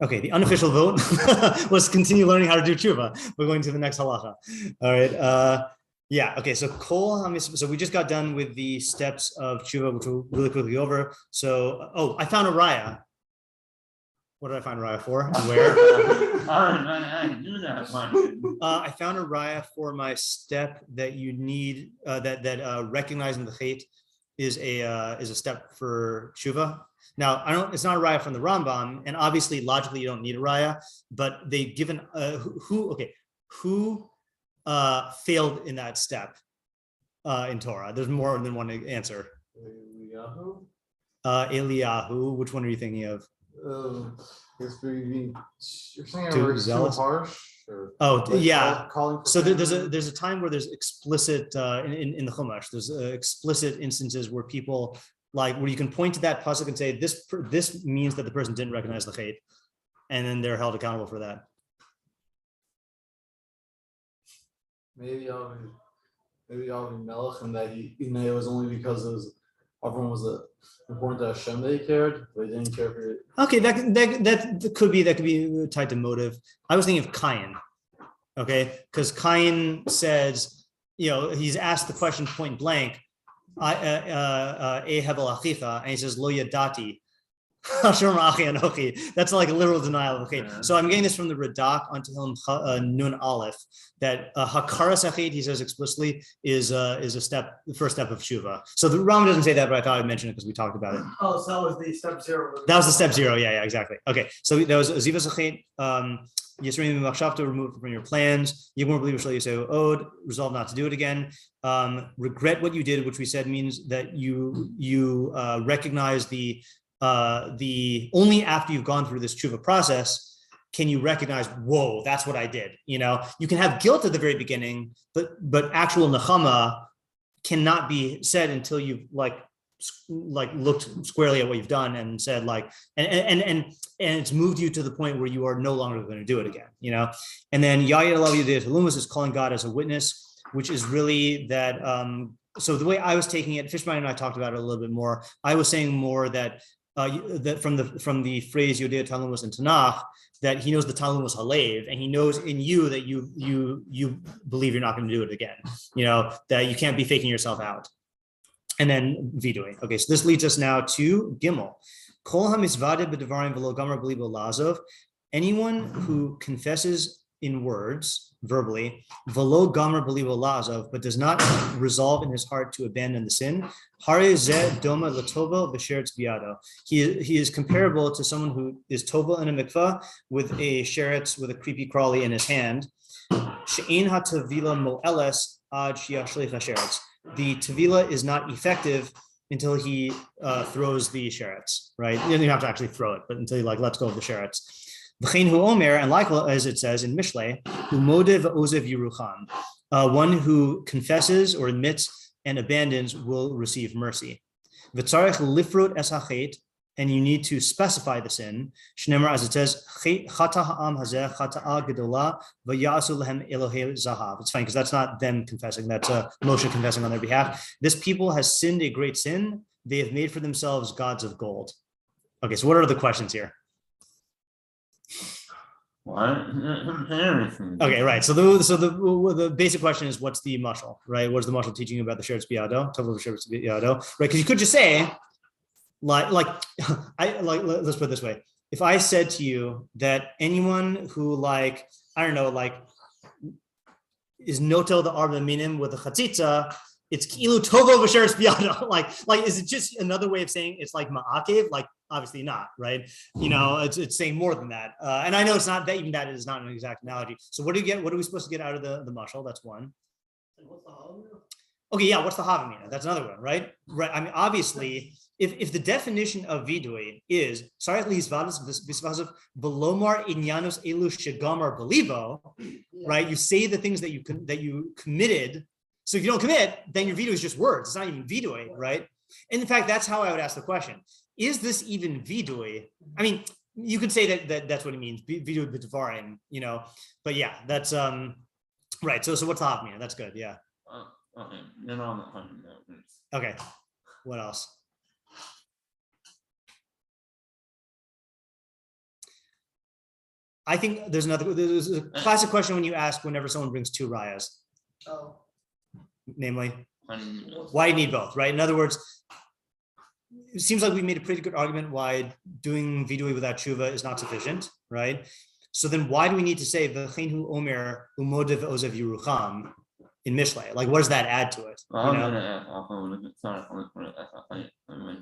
Okay, the unofficial vote was continue learning how to do tshuva. We're going to the next halacha. All right. Yeah. Okay. So so we just got done with the steps of tshuva, which we'll really quickly over. So, I found a raya. What did I find a raya for? And where? I knew that one. I found a raya for my step that you need. That recognizing the hate is a step for tshuva. Now, it's not a raya from the Rambam, and obviously, logically, you don't need a raya. But they've given who failed in that step in Torah. There's more than one answer. Eliyahu. Which one are you thinking of? You're saying too zealous? Too harsh? Yeah. So there's a time where there's explicit in the Chumash. There's explicit instances where people where you can point to that pasuk and say this means that the person didn't recognize the hate, and then they're held accountable for that. Maybe I'll be Melech, and that it was only because everyone was important to Hashem that he cared, but he didn't care for it. Okay, that could be tied to motive. I was thinking of Cain, okay, because Cain says, he's asked the question point blank, and he says lo yadati. That's like a literal denial of hate. So I'm getting this from the Radak on Tehillim Nun Aleph, that hakaras hachit, he says explicitly, is the first step of tshuva. So the Rambam doesn't say that, but I thought I'd mention it because we talked about it. Oh, so that was the step zero. That was the step zero. Yeah, exactly. Okay, so that was zivas hachit. Yisrael machshavah, remove from your plans. Yigmor believe you say ode. Resolve not to do it again. Regret what you did, which we said means that you recognize the only after you've gone through this tshuva process can you recognize, whoa, that's what I did. You can have guilt at the very beginning, but actual nechama cannot be said until you've looked squarely at what you've done and said and it's moved you to the point where you are no longer going to do it again. And then Yayir Alav Yudei Halumas is calling God as a witness, which is really that. So the way I was taking it, Fishman and I talked about it a little bit more. I was saying more that from the phrase Yodea Talmud was in Tanakh, that he knows the Talmud was halev, and he knows in you that you believe you're not going to do it again. That you can't be faking yourself out. And then Vidui. Okay, so this leads us now to Gimel. Kol hamizvadeh b'devarim v'lo gamer b'libo lazov. Anyone who confesses in words, verbally, v'lo gamer b'libo lazov, but does not resolve in his heart to abandon the sin, hare zeh doma l'tovo v'sheretz biyado. He is comparable to someone who is tovel in a mikvah with a sheretz, with a creepy crawly in his hand. She'ein ha-tefilah mo'eles ad shi'ashlich ha-sheretz. The tefilah is not effective until he throws the sheretz, right? You don't have to actually throw it, but until he lets go of the sheretz. V'chein hu omer, and likewise as it says in Mishlei, hu modeh v'ozev yirucham. One who confesses or admits and abandons will receive mercy. V'tzarech lifrot es hachet, and you need to specify the sin. Shneimar, as it says, chata ha'am hazeh chata'a gedola v'yasu lehem Elohei zahav. It's fine because that's not them confessing; that's Moshe confessing on their behalf. This people has sinned a great sin; they have made for themselves gods of gold. Okay, so what are the questions here? What? Okay, right. So the basic question is, what's the mashal, right? What's the mashal teaching you about the sheretz biyado? Tovel sheretz biyado, right? Because you could just say, let's put it this way. If I said to you that anyone who is notel the arba minim with a chatzitza, it's kilu tovo v'sheretz biyado. Is it just another way of saying it's like ma'akev? Obviously not, right? It's saying more than that. And I know it's not that, even that is not an exact analogy. So what do you get? What are we supposed to get out of the mashal? That's one. Okay, yeah, what's the havamina? That's another one, right? Right. I mean, obviously, if the definition of vidui is velomar inyanos elu shegamar belivo, right? You say the things that you committed. So if you don't commit, then your vidui is just words. It's not even vidui, right? And in fact, that's how I would ask the question: is this even vidui? I mean, you could say that's what it means, vidui b'devarim, But yeah, that's right. So what's the havamina? That's good. Yeah. Okay. What else? I think there's a classic question when you ask whenever someone brings two rayas, Oh. namely, why do you need both, right? In other words, it seems like we made a pretty good argument why doing vidui without tshuva is not sufficient, right? So then why do we need to say v'cheinu omer umodev ozev yerucham in Mishlei? Like, what does that add to it?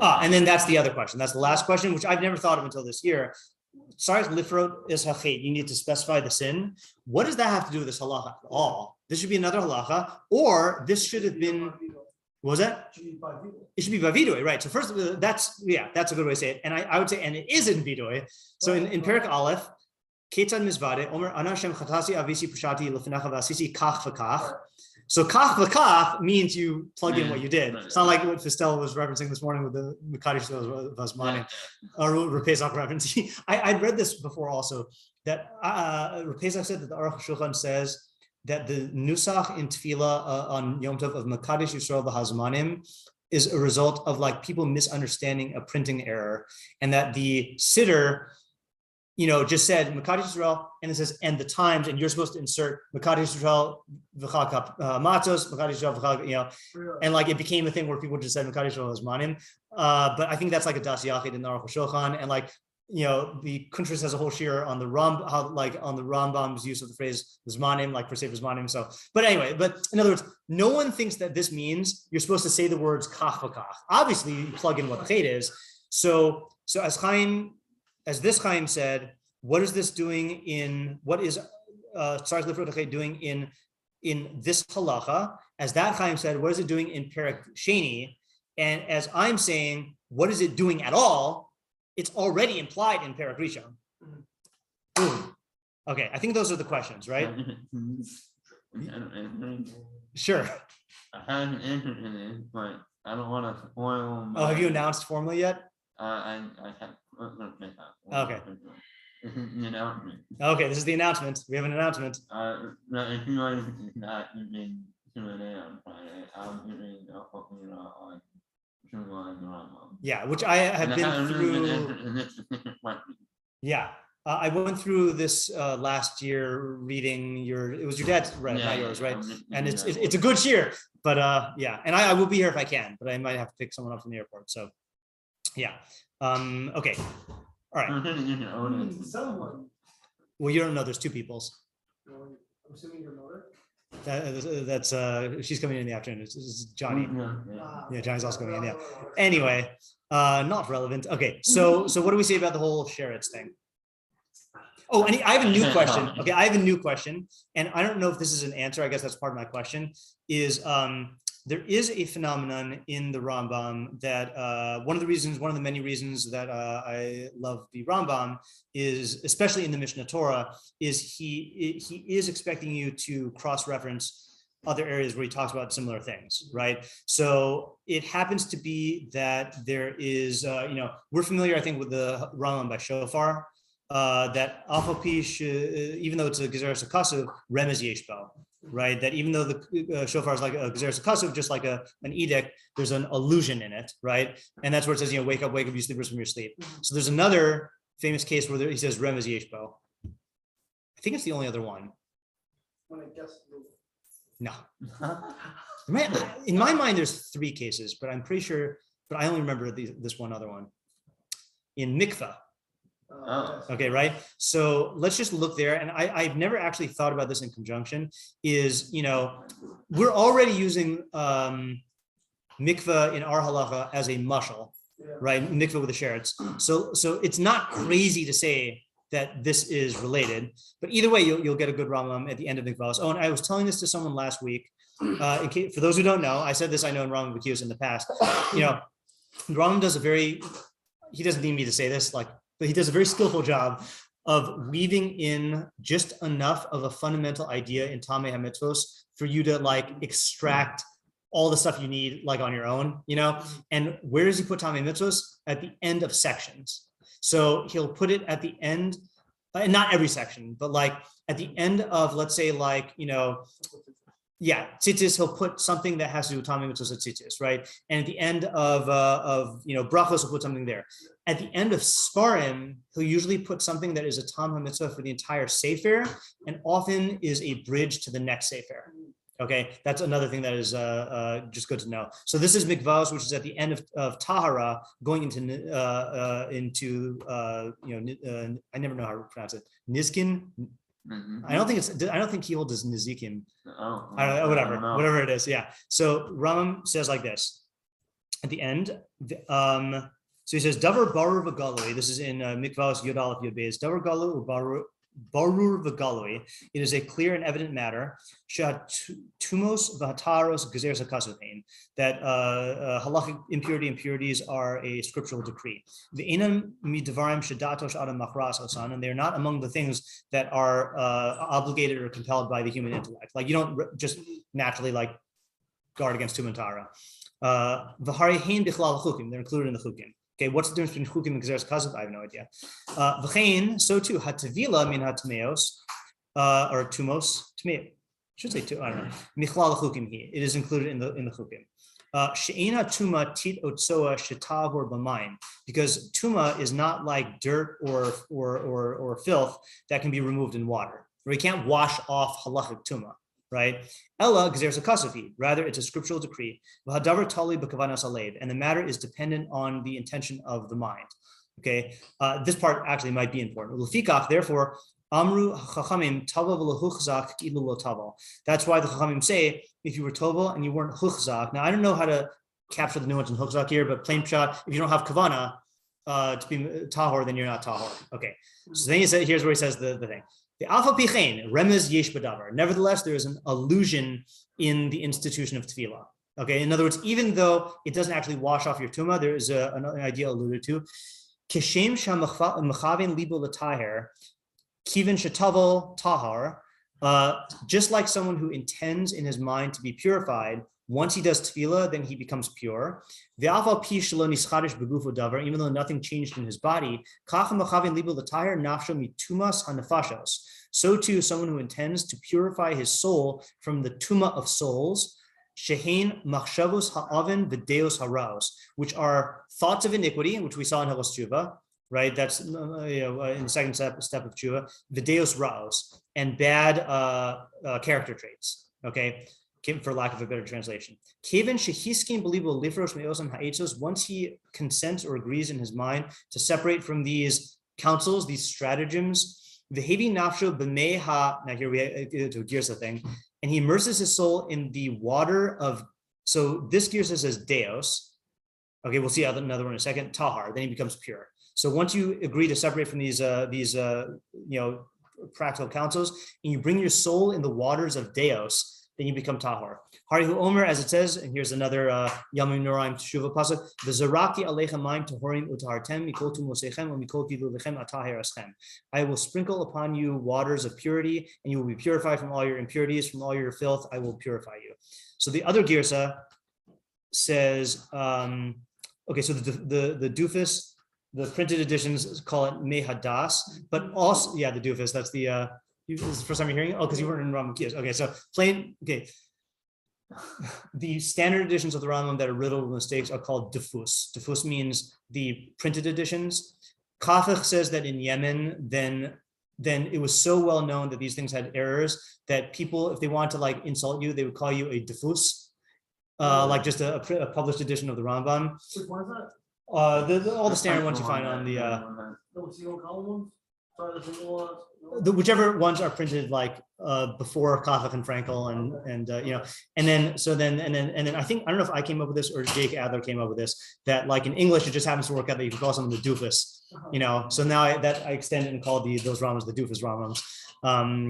And then that's the other question. That's the last question, which I've never thought of until this year. Sarich lifrot is hachet. You need to specify the sin. What does that have to do with this halacha at all? This should be another halacha, or this should have been. What was that? It should be by vidui, right? So first, that's a good way to say it. And I would say, and it is in vidui. So in Perek Aleph, ketzad mizvade omer anashem chatasi avisi pushati lefenecha vasisi kach v'kach. So kach v'kach means you plug in what you did. It's not like what Fistel was referencing this morning with the Mekadosh Vazmanim, or Rapezach reference. I'd read this before also, that Rapezach said that the Aruch Shulchan says that the nusach in Tefilah on Yom Tov of Mekadosh Yisrael v'Hazmanim is a result of like people misunderstanding a printing error, and that the sitter, just said Mekadosh Yisrael, and it says and the times, and you're supposed to insert Mekadosh Yisrael v'chal matzos, Mekadosh Yisrael v'chal, and like it became a thing where people just said Mekadosh Yisrael Zmanim. But I think that's like a das yachid in the Aruch Shulchan, and like the Kuntris has a whole shiur on the on the Rambam's use of the phrase Zmanim, like for Sefer Zmanim. So, but anyway, in other words, no one thinks that this means you're supposed to say the words kach v'kach. Obviously, you plug in what the chet is. So as this Chaim said, what is this doing what is Sarich lifrot hachet doing in this halacha? As that Chaim said, what is it doing in Perek Sheni? And as I'm saying, what is it doing at all? It's already implied in Perek Rishon. Okay, I think those are the questions, right? Sure. I haven't answered it, but I don't want to spoil. Oh, have you announced formally yet? I have. Okay. This is the announcement. Okay, this is the announcement. We have an announcement. If you guys not using Q&A on Friday, I'm using on Tשובה and Rambam. Yeah, which I have been through. Yeah, I went through this last year reading it was your dad's, right? Not yours, right? And it's a good shiur, but yeah, and I will be here if I can, but I might have to pick someone up from the airport. So yeah, okay, all right. Someone. Well, you don't know. There's two peoples. I'm assuming your mother. That's she's coming in the afternoon. It's Johnny. Yeah, Johnny's also coming in. Yeah. Oh, Anyway, not relevant. Okay, so what do we say about the whole sheretz thing? Oh, and I have a new question. Okay, I have a new question, and I don't know if this is an answer. I guess that's part of my question. Is there is a phenomenon in the Rambam that one of the many reasons that I love the Rambam is, especially in the Mishnah Torah, is he is expecting you to cross-reference other areas where he talks about similar things, right? So it happens to be that there is, we're familiar, I think, with the Rambam by Shofar, that Afapish, even though it's a Gezeres HaKasuv, Remez Yeshbo. Right, that even though the shofar is like a Gezeres HaKasuv, just like an edict, there's an allusion in it, right? And that's where it says, wake up, you sleepers from your sleep. So there's another famous case where he says Remez Yeshbo. I think it's the only other one. When I guess. No. In my mind, there's three cases, but I'm pretty sure, but I only remember this one other one. In mikvah. Okay, right. So let's just look there. And I've never actually thought about this in conjunction. Is, we're already using mikvah in our halacha as a mashal, right? Mikvah with the sheretz. So it's not crazy to say that this is related. But either way, you'll get a good Rambam at the end of mikvahs. Oh, and I was telling this to someone last week. In case, for those who don't know, I said this, I know in Rambam Bekius in the past. Rambam does he doesn't need me to say this, but he does a very skillful job of weaving in just enough of a fundamental idea in Tamei HaMitzvos for you to extract all the stuff you need on your own, And where does he put Tamei HaMitzvos? At the end of sections. So he'll put it at the end, and not every section, but at the end of, let's say, Yeah, tzitzis, he'll put something that has to do with Tamei Mitzvos tzitzis, right? And at the end of brachos, he'll put something there. At the end of Sparim, he'll usually put something that is a Tam HaMitzvah for the entire Sefer, and often is a bridge to the next Sefer. Okay, that's another thing that is just good to know. So this is mikvahos, which is at the end of Tahara, going into I never know how to pronounce it. Nizkin. Mm-hmm. I don't think he holds nizikim. Oh, I don't know, whatever it is. Yeah. So Rambam says like this at the end. So he says, Davar barur v'galui. This is in mikvahos Yud Aleph Yud Beis. Davar galu barur v'galui. It is a clear and evident matter. Tumos v'hataros gezeres hakasuvein. That halachic impurities are a scriptural decree. V'enam midvarim shadatos adam machras osan, and they're not among the things that are obligated or compelled by the human intellect. Like you don't just naturally like guard against tumah and tara. V'hari hein bichlal chukim. They're included in the chukim. Okay, what's the difference between chukim and gezeres kasav? I have no idea. V'chein, so too, hatevila min hatmeos, or tumos, tmei. Should say two. I don't know. Michlal chukim he. It is included in the chukim. She'ena tuma tit otsoa shetavor b'mayim, because tuma is not like dirt or filth that can be removed in water. We can't wash off halachic tuma, right? Ella gezeres kasav. Rather, it's a scriptural decree. V'hadavar tali b'kavanas alev, and the matter is dependent on the intention of the mind. Okay, this part actually might be important. L'fikach, therefore. Amru chachamim tava v'lehuchzak ilu lo tava. That's why the chachamim say if you were tova and you weren't huchzak. Now I don't know how to capture the nuance in huchzak here, but plain pshat, if you don't have kavana to be tahor, then you're not tahor. Okay. So then he said, here's where he says the thing. The alpha pichein remez yesh b'davar. Nevertheless, there is an allusion in the institution of tefillah. Okay. In other words, even though it doesn't actually wash off your tumah, there is an idea alluded to. Kishem shamachavin libo l'taher. Kivin shetavel tahar, just like someone who intends in his mind to be purified, once he does tefillah, then he becomes pure. Even though nothing changed in his body, so too someone who intends to purify his soul from the tuma of souls, shehein machshavos ha'aven v'deos haraos, which are thoughts of iniquity, which we saw in Hilchos Teshuvah. Right, that's in the second step of Tshuva, videos raos, and bad character traits. Okay, for lack of a better translation. Once he consents or agrees in his mind to separate from these counsels, these stratagems, now here we have to Girsa thing, and he immerses his soul in the water of. So this Girsa says deos. Okay, we'll see another one in a second. Tahar, then he becomes pure. So once you agree to separate from these practical counsels, and you bring your soul in the waters of Deos, then you become tahor. Harihu Omer, as it says, and here's another Yamim Noraim Teshuvah pasuk: "V'zaraki aleichem mayim tahorim utahartem mikol tumosechem u'mikol tilulechem ataher aschem." I will sprinkle upon you waters of purity, and you will be purified from all your impurities, from all your filth. I will purify you. So the other girsa says, okay, so the Dufus. The printed editions call it mehadas, but also, the Dufus, that's this is the first time you're hearing it? Oh, because you weren't in Rambam Bekius. Okay, so the standard editions of the Rambam that are riddled with mistakes are called dufus. Dufus means the printed editions. Kafich says that in Yemen, then it was so well known that these things had errors that people, if they wanted to like insult you, they would call you a dufus, like just a published edition of the Rambam. Which one is that? All the standard ones you find on the whichever ones are printed like before Kafich and Frankel and then I think, I don't know if I came up with this or Jake Adler came up with this, that like in English it just happens to work out that you can call someone the doofus, so now I extend it and call those Ramams the doofus Ramams,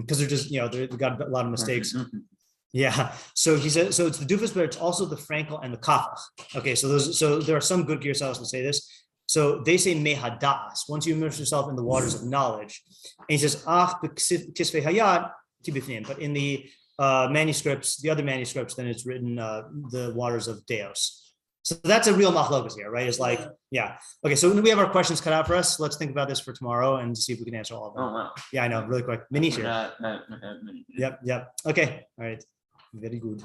because they're just they've got a lot of mistakes. Yeah, so he said, so it's the doofus, but it's also the Frankel and the Kafach. Okay, so there are some good Girsaos that say this. So they say mehadas, once you immerse yourself in the waters of knowledge. And he says, kisvei hayat tibifnim. But in the manuscripts, the other manuscripts, then it's written the waters of Deos. So that's a real machlokas here, right? It's like, yeah. Okay, so we have our questions cut out for us. Let's think about this for tomorrow and see if we can answer all of them. Oh, wow. Yeah, I know, really quick. Mini-shiur. Yep. Yep. Okay, all right. Very good.